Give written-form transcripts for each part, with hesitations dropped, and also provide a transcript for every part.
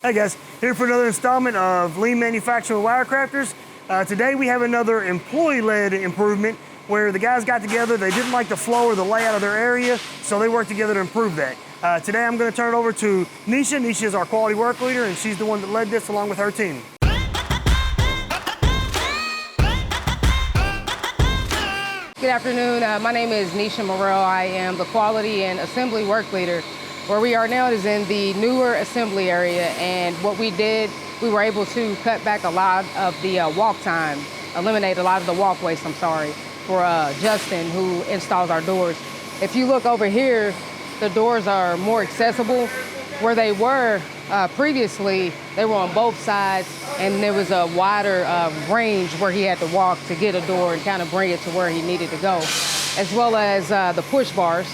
Hey guys, here for another installment of Lean Manufacturing with WireCrafters. Today we have another employee-led improvement where the guys got together, they didn't like the flow or the layout of their area, so they worked together to improve that. Today I'm going to turn it over to Nisha. Nisha is our quality work leader and she's the one that led this along with her team. Good afternoon, my name is Nisha Morrell. I am the quality and assembly work leader. Where we are now is in the newer assembly area, and what we did, we were able to cut back a lot of the walk time, eliminate a lot of the walkways, for Justin, who installs our doors. If you look over here, the doors are more accessible. Where they were previously, they were on both sides, and there was a wider range where he had to walk to get a door and kind of bring it to where he needed to go, as well as the push bars.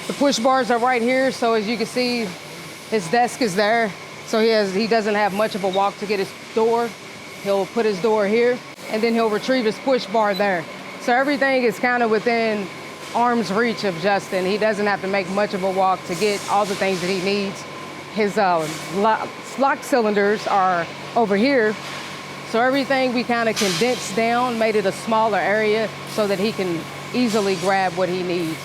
The push bars are right here, so as you can see, his desk is there, so he doesn't have much of a walk to get his door. He'll put his door here, and then he'll retrieve his push bar there. So everything is kind of within arm's reach of Justin. He doesn't have to make much of a walk to get all the things that he needs. His lock cylinders are over here, so everything we kind of condensed down, made it a smaller area so that he can easily grab what he needs.